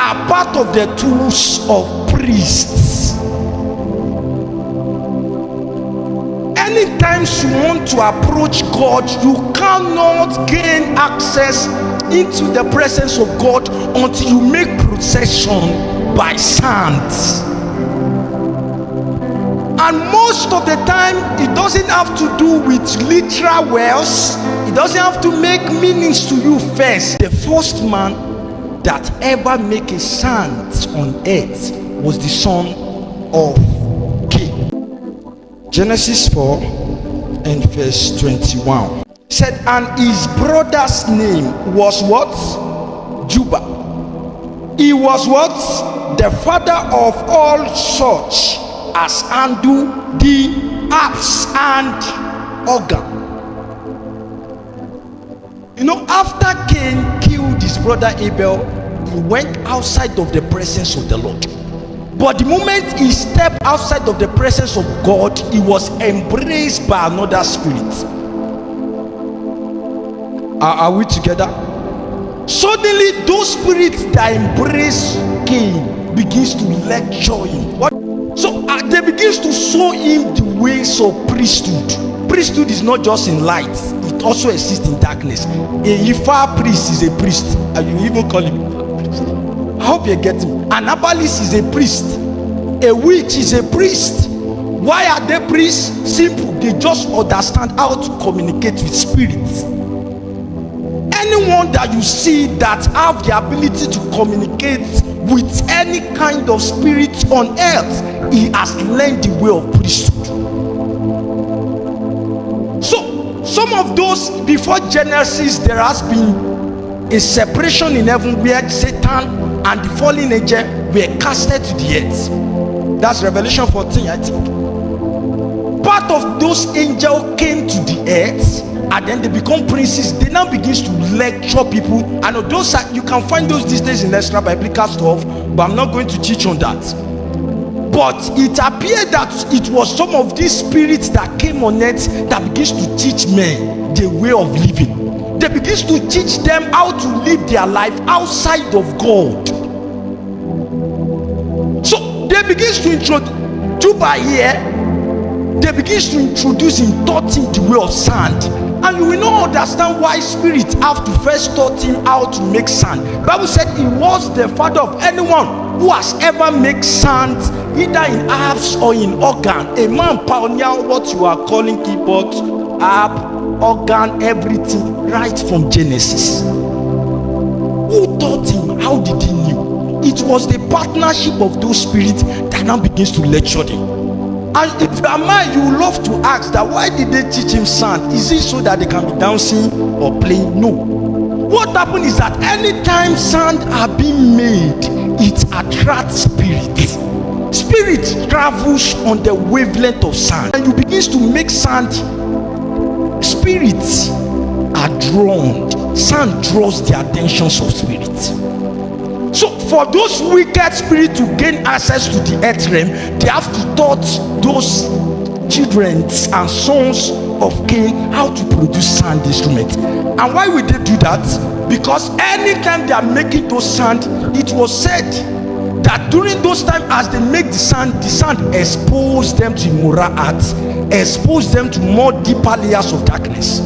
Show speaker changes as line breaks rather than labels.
are part of the tools of priests. Anytime you want to approach God, you cannot gain access into the presence of God until you make procession by sand. And most of the time, it doesn't have to do with literal wells. It doesn't have to make meanings to you first. The first man that ever make a sand on earth was the son of Cain. Genesis 4 and verse 21 said, and his brother's name was what? Juba. He was what? The father of all such as handle the harps and organ. You know, after Cain killed his brother Abel, he went outside of the presence of the Lord. But the moment he stepped outside of the presence of God, he was embraced by another spirit. Are we together? Suddenly, those spirits that embrace Cain begins to lecture him. So they begins to show him the ways of priesthood. Priesthood is not just in light; it also exists in darkness. A Ifa priest is a priest, and you even call him a priest. I hope you get him. An herbalist is a priest. A witch is a priest. Why are they priests? Simple. They just understand how to communicate with spirits. Anyone that you see that have the ability to communicate with any kind of spirit on earth, he has learned the way of priesthood. So some of those, before Genesis, there has been a separation in heaven where Satan and the fallen angel were casted to the earth. That's Revelation 14, I think. Part of those angels came to the earth, and then they become princes. They now begins to lecture people. And those are, you can find those these days in extra biblical stuff, but I'm not going to teach on that. But it appeared that it was some of these spirits that came on earth that begins to teach men the way of living. They begins to teach them how to live their life outside of God. So they begins to introduce Juba here. They begins to introduce him, taught him the way of sand. And you will not understand why spirits have to first taught him how to make sand. The Bible said he was the father of anyone who has ever made sand, either in harps or in organ. A man pioneered what you are calling keyboard, harp, organ, everything, right from Genesis. Who taught him? How did he know? It was the partnership of those spirits that now begins to lecture him. And if you are mine, you will love to ask that why did they teach him sand? Is it so that they can be dancing or playing? No. What happened is that anytime sand are being made, it attracts spirits. Spirit travels on the wavelength of sand, and you begin to make sand. Spirits are drawn. Sand draws the attentions of spirits. So for those wicked spirits to gain access to the earth realm, they have to teach those children and sons of Cain how to produce sand instruments. And why would they do that? Because anytime they are making those sand, it was said that during those times as they make the sand exposed them to immoral arts, exposed them to more deeper layers of darkness.